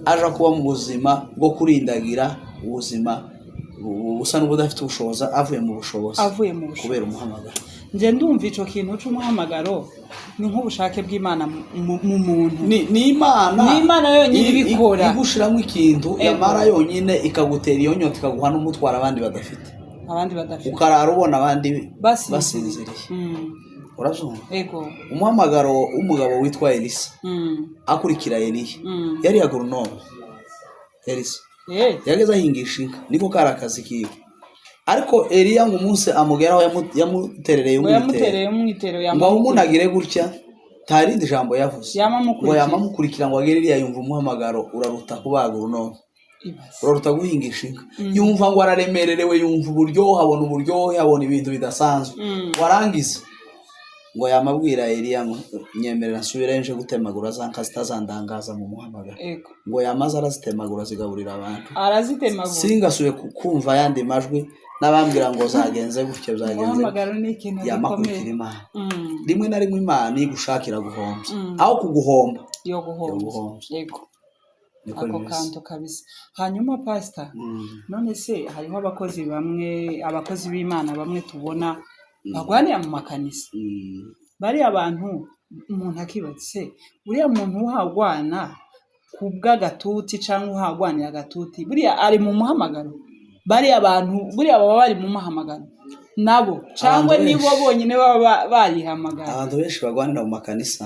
Speaker 1: aja kuba mu buzima bwo kurindagira ubuzima busa n'ubudafite ubushobozi avuye mu bushobozi kubera umuhamagaro
Speaker 2: nje ndumva ico kintu c'umuhamagaro ni nk'ubushake bw'Imana mu muntu
Speaker 1: ni Imana
Speaker 2: yonyine ibikora
Speaker 1: igushiramo ikintu yamara yonyine ikagutera iyo nyota ikaguha n'umutwara abandi badafite ukarara ubona abandi basinziriye urabyumva umuhamagaro w'umugabo witwa Elisa akurikira Eliya yari agronome Elisa yageze ahingisha inka niko kari akazi kiwe ariko Eliya ngo umunsi amugeraho yamuterereye umwitero ngo umunagire gutya tarindi jambo yavuze ngo yamamukurikira ngo agere Eliya yumva umuhamagaro uraruta kuba agronome uraruta guhingisha inka yumva ngo araremererewe yumva uburyohe abona ibintu bidasanzwe warangiza ngo yamabwira Eliya ngo nyemerera nsubire nje gutemagura za nka zitazandangaza mu muhamagaro ngo yamaze arazitemagura zigaburira abantu singasuye kumva yandi majwi n'abambwira ngo zagenze gutyo byagenze yamakurikira Imana rimwe na rimwe Imana igushakira guhombya aho kuguhomba
Speaker 2: yo guhombya ako kanto kabisa hanyuma pastor none se hariho abakozi b'Imana bamwe tubona bagwanira mu makanisa bari abantu umuntu akibatse buriya muntu uhagwana kubw'agatuti cyangwa uhagwanira agatuti buriya ari mu muhamagaro bari abantu buriya baba bari mu muhamagaro nabo cyangwa nibo bonyine baba barihamagara.
Speaker 1: Abantu benshi bagwanira mu makanisa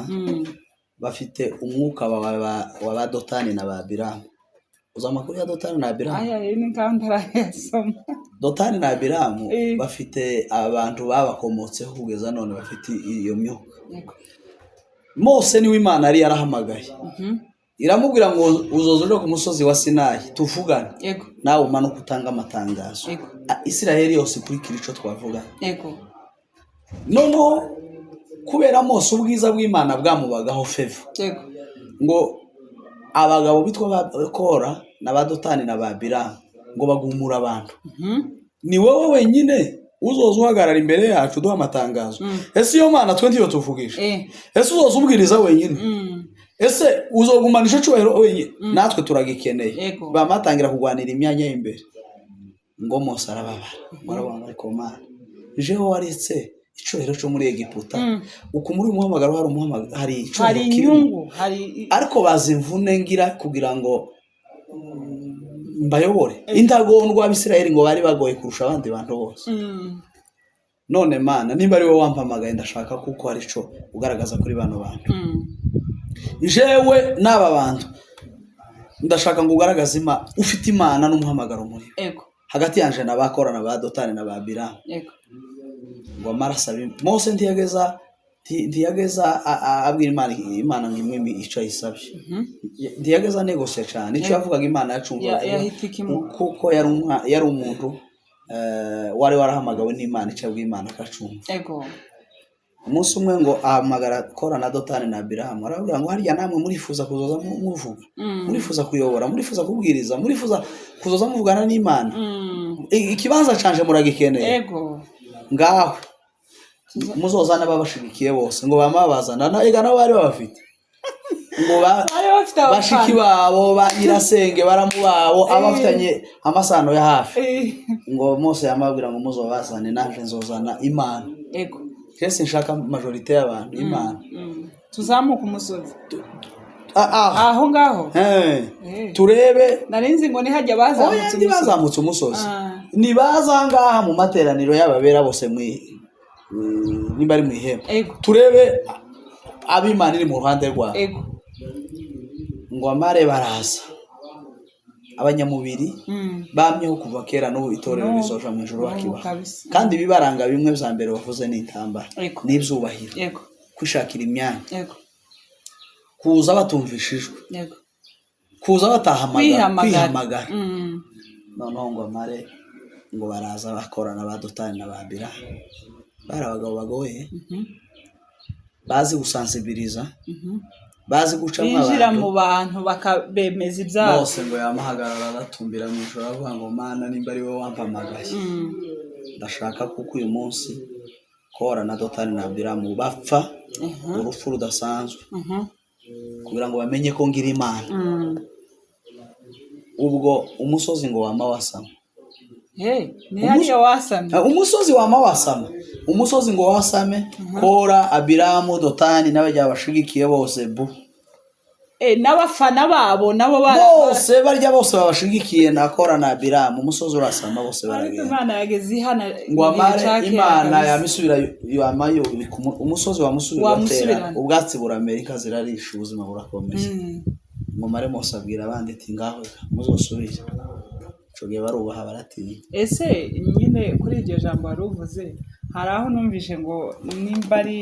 Speaker 1: bafite umwuka wa ba Dotani na ba Abiramu. Uza amakuru ya Dotani na Abiramu?
Speaker 2: Ni kandi arayasoma.
Speaker 1: Dotani na Abiramu bafite abantu babakomotseho kugeza none bafite iyo myuka. Mose niwe Imana yari yarahamagaye. Iramubwira ngo uzoza uje ku musozi wa Sinayi tuvugane. Nawe umanuka utanga amatangazo. Isiraheli yose ikurikira ico twavuga. Noneho kubera Mose ubwiza bw'Imana bwamubagaho fevo. Ngo abagabo bitwa Kora na ba Dotani na ba Abiramu ngo bagumura abantu. Ni wowe wenyine uzoza uhagarara imbere yacu duha amatangazo. Ese iyo Mana twe ndiyo tuvugisha. Ese uzoza ubwiriza wenyine. Ese uzogumanisha cyubahiro wenyine. Natwe turagikeneye. Bamatangira kugwanira imyanya y'imbere. Ngo Mose arababara. Barabona ariko Mana. Jeho waretse icyubahiro cyo muri Egiputa. Uko muri umuhamagaro hari icyubahiro
Speaker 2: inyungu
Speaker 1: ariko bazimvune ngira kugira ngo mbayobore. Intagondwa abisirayeli ngo bari bagoye kurusha abandi bantu bose. None Mana nimba ari wowe wampamagaye ndashaka kuko hari ico ugaragaza kuri bano bantu. Jewe n'aba bantu ndashaka ngo ugaragaze ufite Imana n'umuhamagaro muri. Hagati yanje na bakora na ba Dotani na ba Abiramu. Ngo marasabe Mose ntiyageza abwira Imana ngimwe ico yisabye. Ntiyageza negose cyane ico yavugaga Imana yacumva kuko yari umuntu wari warahamagawe n'Imana ico yabwiye Imana kacumva. Umunsi umwe ngo ahamagara Kora na Dotani na Abiramu aravuga ngo harya namwe murifuza kuzoza muvuga, murifuza kuyobora, murifuza kubwiriza, murifuza kuzoza muvugana n'Imana. Ikibanza canje muragikeneye. Ngaho muzozana babashigikiye bose ngo bamabazana ega nabo bari babafite ngo bashiki babo banyirasenge baramubabo abafitanye amasano ya hafi ngo Mose yamabwira ngo muzobazane nanje nzozana Imana. Kese nshaka majorite y'abantu Imana.
Speaker 2: Tuzamuka umusozi aho ngaho
Speaker 1: turebe
Speaker 2: narinzi ngo ni hajya
Speaker 1: bazamutse umusozi ni bazangaha mu materaniro y'ababera bose nimba ari mu ihema turebe ab'Imana iri mu ruhande rwabo. Ngo amare baraza abanyamubiri bamyeho kuva kera n'ubu itorero rizoja mu ijuru bakibaha kandi bibaranga bimwe bya mbere bavuze n'intambara n'ibyubahiro kwishakira imyanya kuza batumvishijwe kuza batahamagara noneho ngo amare ngo baraza bakorana ba Dotani na ba Abiramu bari abagabo bagoye bazi gusansibiriza bazi gucamo
Speaker 2: mu bantu bakabemeza ibyabo.
Speaker 1: Mose ngo yamahagarara agatumbira mu ijoro avuga ngo Mana nimba ari wowe wampamagaye ndashaka kuko uyu munsi Kora na Dotani na Abiramu bapfa urupfu rudasanzwe kugira ngo bamenye ko ngira Imana. Ubwo umusozi ngo wama wasama.
Speaker 2: Ni hariya wasame.
Speaker 1: Umusozi wama wasama. Umusozi ngo wasame Kora Abiramu Dotani n'abajya bashigikiye bose
Speaker 2: n'abafana babo nabo
Speaker 1: bose barya bose babashigikiye na Kora na Abiramu umusozi urasama bose baragenda.
Speaker 2: Imana yageze ihana
Speaker 1: ngo amare Imana yamisubira yamayo umusozi wamusubira batera ubwatsi buramerika zirarisha ubuzima burakomeye. Ngo mare Mose abwira abandi ati ngaho muzosubira cogiye barubaha baratinya.
Speaker 2: Ese nyine kuri iryo jambo baruvuze hari aho numvishe ngo nimba ari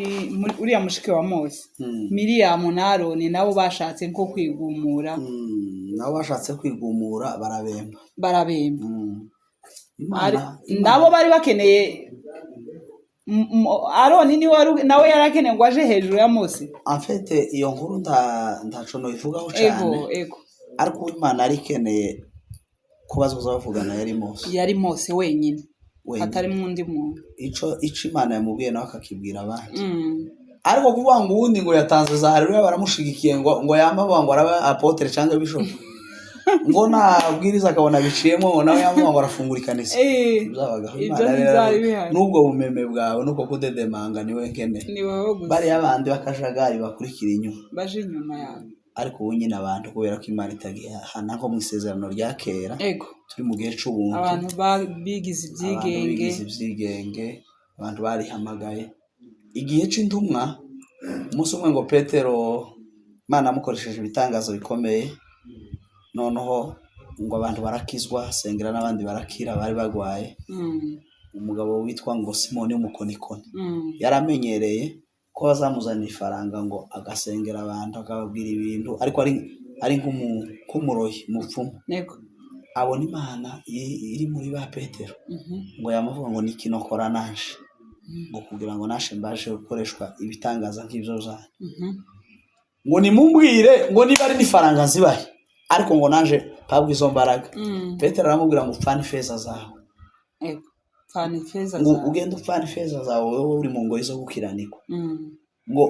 Speaker 2: uriya mushiki wa Mose Miriyamu na Aroni nabo bashatse nko kwigumura.
Speaker 1: Nabo bashatse kwigumura
Speaker 2: barabemba nabo bari bakeneye Aroni nawe yarakeneye ngo aje hejuru ya Mose.
Speaker 1: En fait iyo nkuru ntaco no ivugaho cyane ariko Imana ari keneye kubazwa bavugana yari Mose wenyine atari mu ndi muntu ico Imana yamubwiye nawe akakibwira abandi. Ariko kuvuga ngo ubundi ngo yatanze za haleluya baramushigikiye ngo yamavuga ngo araba apotre cyangwa bishop ngo nabwiriza akabona biciyemo ngo nawe yamuha ngo arafungura ikanisa
Speaker 2: ibyo ntibyari bihari
Speaker 1: n'ubwo bumeme bwawe nuko kudedemanga niwe nkene
Speaker 2: ni wowe gusa
Speaker 1: bari abandi bakajagari bakurikira inyuma
Speaker 2: baje inyuma yawe
Speaker 1: ariko ubu nyine abantu kubera ko Imana itagihana nko mu isezerano rya kera turi mu gihe c'ubuntu
Speaker 2: abantu bigize ibyigenge
Speaker 1: abantu barihamagaye igihe c'intumwa umunsi umwe ngo Petero Imana amukoresheje ibitangazo bikomeye noneho ngo abantu barakizwa sengera n'abandi barakira bari bagwaye umugabo witwa ngo Simoni w'umukonikoni yaramenyereye ko bazamuzanira ifaranga ngo agasengera abantu akababwira ibintu ariko ari nk'umuroyi mupfumu abona Imana iri muri ba Petero ngo yamuvuga ngo nikinokora naje ngo kugira ngo nashe mbaje gukoreshwa ibitangaza nk'ibyo zanyu ngo nimumbwire ngo niba ari n'ifaranga zibaye ariko ngo naje pabwa izo mbaraga Petero aramubwira ngo upfane ifeza zawe ngo ugende upfane ifeza zawe wowe uri mu ngoyi zo gukiranikwa ngo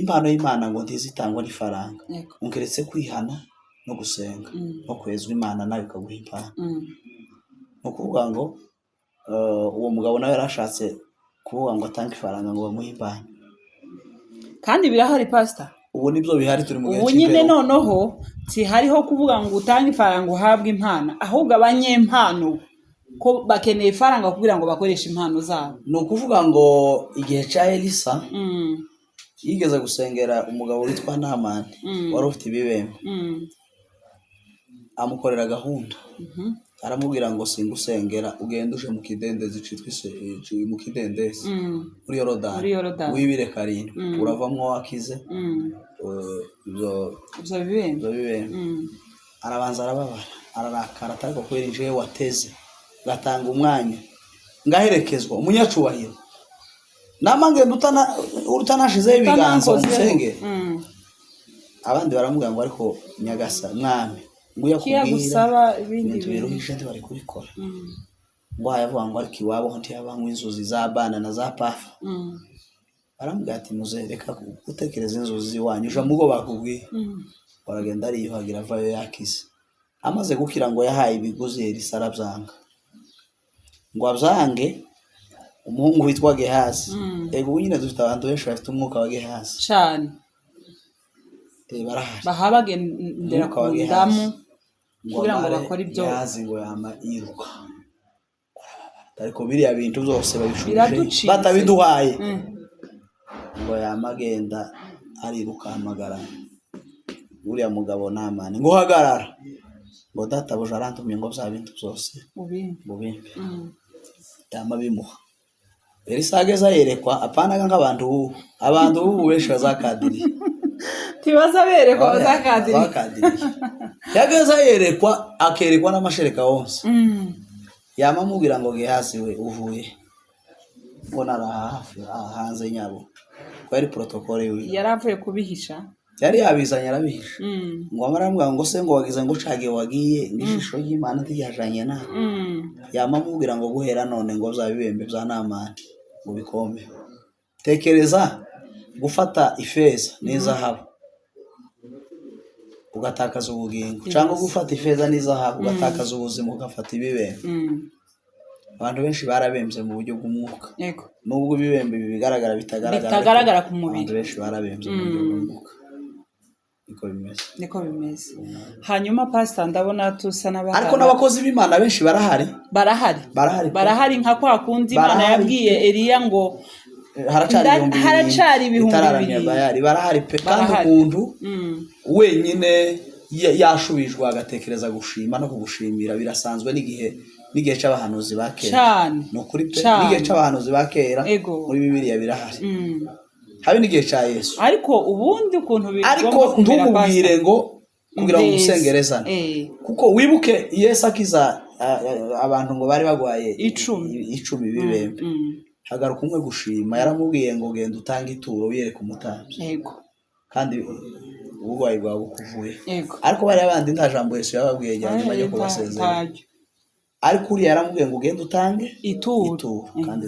Speaker 1: impano y'Imana ngo ntizitangwa n'ifaranga ungeretse kwihana no gusenga no kwezwa Imana nawe ikaguha impano no kuvuga ngo uwo mugabo nawe yarashatse kuvuga ngo atange ifaranga ngo bamuhe impano
Speaker 2: kandi birahari pastor
Speaker 1: ubu nibyo bihari turi mu gihe
Speaker 2: ubu nyine noneho si hariho kuvuga ngo utange ifaranga uhabwe impano ahubwo abanyempano ko bakeneye ifaranga kugira ngo bakoreshe impano zabo
Speaker 1: ni ukuvuga ngo igihe cya Elisa yigeze gusengera umugabo witwa Namani wari ufite ibibembe amukorera gahunda aramubwira ngo singusengera ugende uje mu kidendezi citwa mu kidendezi muri Yorodani wibire 7 uravamwo wakize ibyo bibembe arabanza arababara ararakara ariko kwera inje wateze gatanga umwanya ngaherekezwa umunyacubahiro namange utanashizeho ibiganza umusenge abandi baramubwira ngo ariko nyagasa mwami ngo
Speaker 2: yakubwira
Speaker 1: ibintu biruhije ndi bari kubikora ngo ayavuga ngo ariko iwabo ntiyabanywa inzuzi z'abana na za pafa baramubwira ati muzereka gutekereza inzuzi wanyu uje mugo bakubwiye baragenda ariyuhagira avayo yakize amaze gukira ngo yahaye ibiguzi Elisa arabyanga ngo abyange umuhungu witwa Gehazi ego nyine dufite abantu benshi bafite umwuka wa Gehazi
Speaker 2: cyane
Speaker 1: barahari
Speaker 2: bahabagendera ku ndamu kugira ngo bakore ibyo
Speaker 1: Gehazi ngo yama iruka ariko biriya bintu byose babishurije batabiduhaye ngo yamagenda ariruka amagara uriya mugabo Namani ngo hagarara ngo databuja arantumye ngo bya bintu byose mubimbe yama bimuha Elisa ageza yerekwa apanaga nk'abantu abantu ubu benshi bazakadiri
Speaker 2: tibaza berekwa bazakadiri
Speaker 1: yageza yerekwa akerekwa n'amashereka wose yama mubwira ngo Gehazi we uvuye ngo narahafi hanze nyabo kwari protocole we
Speaker 2: yaravuye kubihisha
Speaker 1: yari yabizanye arabihisha ngo amaramubwira ngo se ngo wagize ngo cage wagiye n'ishusho y'Imana ntiyajanye na yama mubwira ngo guhera none ngo zabibembe bya Namani mu bikombe tekereza gufata ifeza n'izahabu ugatakaza ubugingo cyangwa gufata ifeza n'izahabu ugatakaza ubuzima ugafata ibibembe abantu benshi barabembye mu buryo bw'umwuka nubwo ibibembe bigaragara bitagaragara
Speaker 2: ku mubiri
Speaker 1: abantu benshi barabembye mu buryo bw'umwuka
Speaker 2: niko bimeze hanyuma pastor ndabona tusa n'abahari
Speaker 1: ariko n'abakozi b'Imana benshi
Speaker 2: barahari nka kwa kundi Imana yabwiye Eliya ngo haracari ibihumbi bibiri
Speaker 1: barahari pe kandi umuntu wenyine yashubijwe agatekereza gushima no kugushimira birasanzwe n'igihe c'abahanuzi ba kera no kuri pe n'igihe c'abahanuzi ba kera muri Bibiliya birahari habe n'igihe ca Yesu
Speaker 2: ariko ubundi ukuntu
Speaker 1: ariko ntumubwire ngo kugira ngo usengerezane kuko wibuke Yesu akiza abantu ngo bari bagwaye 10 bibembe hagaruka umwe gushima yaramubwiye ngo genda utange ituro wiyereka umutambyi kandi ubugwayi bwawe bukuvuye ariko bari abandi nta jambo Yesu yababwiye cyane bajye kubasezera ariko uri yaramubwiye ngo genda utange ituro kandi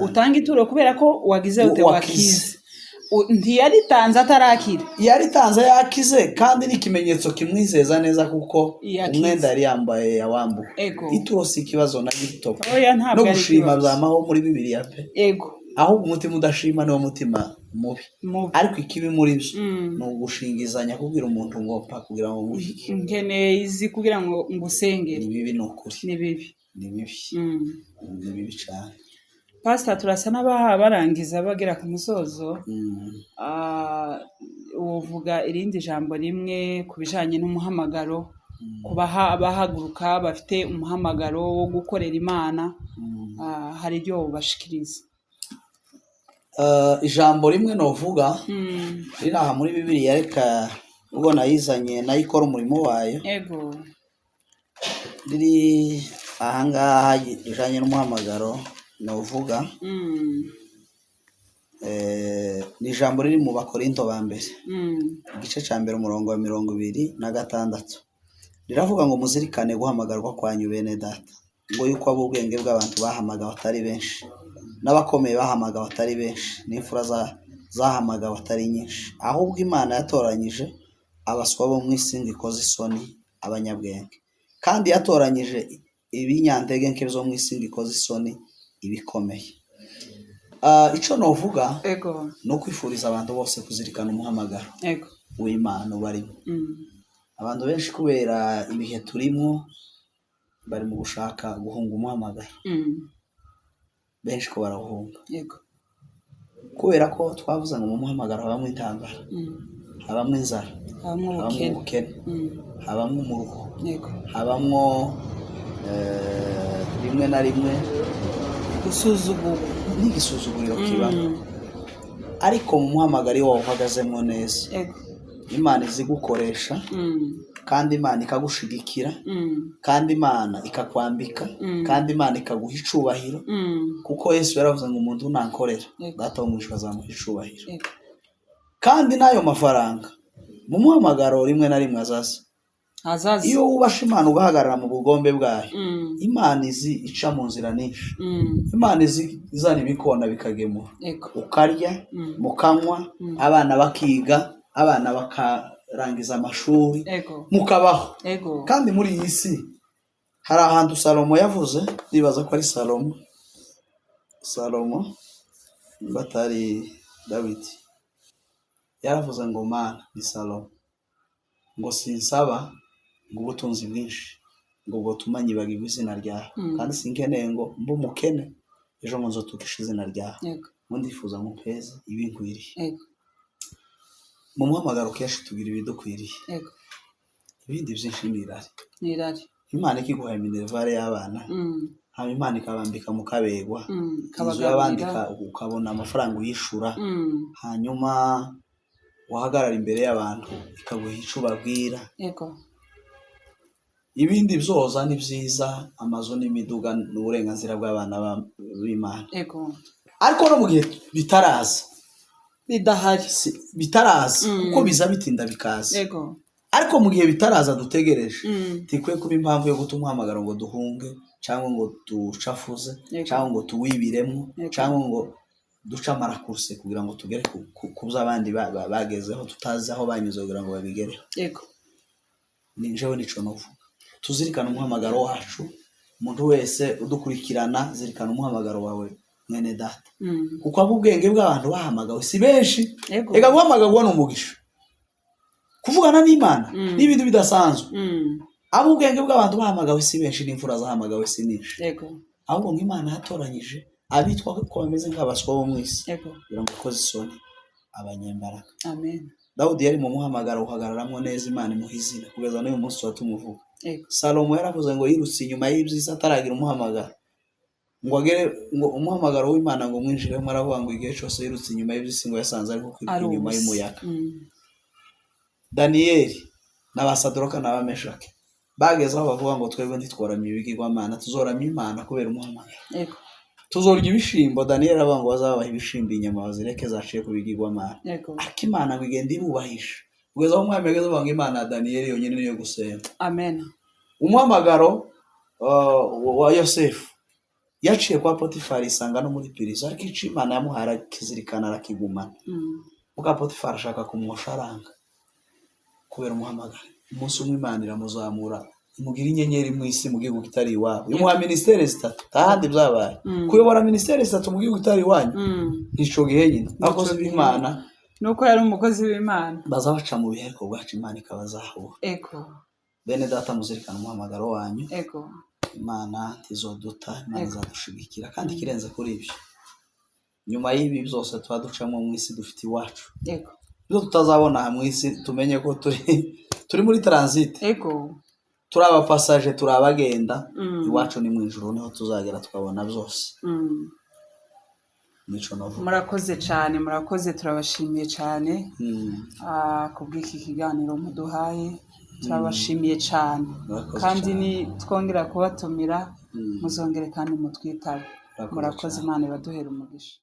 Speaker 2: utange ituro kubera ko wagize ute wakize ntiyaritanze atarakira
Speaker 1: yaritanze yakize kandi n'ikimenyetso kimwizeza neza kuko
Speaker 2: Yakize.
Speaker 1: umwenda yari yambaye yawambuwe.
Speaker 2: Ego.
Speaker 1: Ituro si ikibazo na gito
Speaker 2: Oya, ntabwo
Speaker 1: no
Speaker 2: ari
Speaker 1: gushima
Speaker 2: ikibazo.
Speaker 1: byamaho muri Bibiliya pe,
Speaker 2: ego
Speaker 1: ahubwo umutima udashima niwo mutima mubi,
Speaker 2: mubi
Speaker 1: ariko ikibi muri byo ni ugushingizanya kubwira umuntu ngo mpa kugira ngo nguhike.
Speaker 2: nkeneye izi kugira ngo ngusengere
Speaker 1: Ni bibi, ni ukuri,
Speaker 2: ni bibi
Speaker 1: ni bibi, ni bibi cyane.
Speaker 2: pastor turasa n'abarangiza bagera ku musozo. Uvuga irindi jambo rimwe ku bijanye n'umuhamagaro ku bahaguruka bafite umuhamagaro wo gukorera Imana, hari ibyo bashikiriza.
Speaker 1: Ijambo rimwe novuga riri aha muri Bibiliya, reka ubwo nayizanye nayo ikora umurimo wayo,
Speaker 2: ego
Speaker 1: riri ahangaha rijanye n'umuhamagaro novuga. Ni ijambo riri mu Bakorinto ba mbere igice cya mbere umurongo wa 26 riravuga ngo muzirikane guhamagarwa kwanyu bene data, ngo yuko ab'ubwenge bw'abantu bahamagawe atari benshi, n'abakomeye bahamagawe atari benshi, n'imfura zahamagawe atari nyinshi, ahubwo Imana yatoranyije abaswa bo mu isi ngo ikoze isoni abanyabwenge, kandi yatoranyije ibinyantege nke zo mu isi ngo ikoze isoni ibikomeye. Icyo novuga ni ukwifuriza abantu bose kuzirikana umuhamagaro w'Imana ubarimo. Abantu benshi kubera ibihe turimo bari mu gushaka guhunga umuhamagaro, benshi ko barawuhunga kubera ko twavuze ngo mu muhamagaro habamo intambara, habamo inzara, habamo ubukene, habamo umuruho, habamo rimwe na rimwe n'igisuzuguriro kibaho. Ariko mu muhamagaro iyo wawuhagazemo neza, Imana izi gukoresha, kandi Imana ikagushigikira, kandi Imana ikakwambika, kandi Imana ikaguha icubahiro, kuko Yesu yaravuze ngo umuntu nankorera data wo mwijuru azamuha icubahiro. Kandi n'ayo mafaranga mu muhamagaro rimwe na rimwe azaza. Iyo wubasha Imana ugahagarara mu bugombe bwayo, Imana izi ica mu nzira nyinshi, Imana izi izana ibikona bikagemura, ukarya mukanywa, abana bakiga, abana bakarangiza amashuri, mukabaho. Kandi muri iyi si hari ahantu Salomo yavuze, ndibaza ko ari Salomo batari Dawidi, yaravuze ngo Mana ni Salomo, ngo sinsaba ngo ubutunzi bwinshi ngo butuma nyibagirwa izina ryawe, kandi sinkeneye ngo mbe umukene ejo ngo nzotukishe izina ryawe, ngo ndifuza ngo mpeze ibinkwiriye. Mu muhamagaro kenshi tugira ibidukwiriye, ibindi byinshi ni irari. Imana ikiguha minervare y'abana, hanyuma Imana ikabambika mukabegwa, inzu y'abandi ukabona amafaranga uyishura, hanyuma wahagarara imbere y'abantu ikaguha icyo ubabwira. Ibindi byoza ni byiza, amazu n'imiduga n'uburenganzira bw'abana b'Imana, ariko no mu gihe bitaraza kuko biza bitinda bikaza, ariko mu gihe bitaraza dutegereje, tikwe kuba impamvu yo guta umuhamagaro ngo duhunge, cyangwa ngo ducafuze, cyangwa ngo tuwibiremo, cyangwa ngo duce amarakurse kugira ngo tugere ku byo abandi bagezeho tutazi aho banyuze kugira ngo babigereho. Ni njyewe nico novuga, tuzirikana umuhamagaro wacu. Umuntu wese udukurikirana, zirikana umuhamagaro wawe mwene data, kuko ab'ubwenge bw'abantu bahamagawe si benshi. Ega guhamagarwa ni umugisha, kuvugana n'Imana n'ibintu bidasanzwe. Ab'ubwenge bw'abantu bahamagawe si benshi, n'imfura zahamagawe si nyinshi, ahubwo ngo Imana yatoranyije abitwa ko bameze nk'abaswa bo mu isi kugira ngo ikoze isoni abanyembaraga. Dawudi yari mu muhamagaro uhagararamo neza, Imana imuha izina kugeza n'uyu munsi tumuvuga. Salomo yaravuze ngo yirutse inyuma y'ibyiza ataragira umuhamagaro, ngo agere ngo umuhamagaro w'Imana ngo mwinjiremo, aravuga ngo igihe cyose yirutse inyuma y'ibyiza ngo yasanze ari kwiruka inyuma y'umuyaga. Daniyeli n'abasadoroka n'abameshake bageze aho bavuga ngo twebwe ntitworamye ibigirwamana, tuzoramya Imana kubera umuhamagaro. Tuzorya ibishimbo, Daniyeli aravuga ngo bazabaha ibishimbo inyama bazireke zaciye ku bigirwamana, ariko Imana ngo igenda ibubahisha kugeza aho umwami ageze avuga ngo Imana ya Daniyeli yonyine niyo gusenga. Umuhamagaro wa Yosefu yaciye kwa Potifari, isanga no muri pirizo, ariko icyo Imana yamuhaye arakizirikana arakigumana. muka Potifari ashaka kumumusharanga kubera umuhamagara. Umunsi umwe Imana iramuzamura imugira inyenyeri mu isi mu gihugu kitari iwabo, imuha ministeri zitatu kandi byabaye. Kuyobora ministeri zitatu mu gihugu kitari iwanyu nico gihe nyine akoze b'Imana
Speaker 2: nuko yari umukozi w'Imana
Speaker 1: bazabaca mu bihe ariko bwacu Imana ikabazahura.
Speaker 2: ego
Speaker 1: Bene data muzirikana umuhamagaro wanyu,
Speaker 2: ego
Speaker 1: Imana tizoduta, Imana izadushigikira kandi kirenze kuri ibyo. Nyuma y'ibi byose tuba ducamo mu isi dufite iwacu,
Speaker 2: ego
Speaker 1: ibyo tutazabona mu isi tumenye ko turi muri transit,
Speaker 2: ego
Speaker 1: turi abapasaje, turi abagenda. Iwacu ni mu ijuru, niho tuzagera tukabona byose. Nico navuga.
Speaker 2: Murakoze cyane, murakoze, turabashimiye cyane kubw'iki kiganiro muduhaye, turabashimiye cyane kandi ni twongera kubatumira muzongere kandi mutwitabe. Murakoze, Imana ibaduhere umugisha.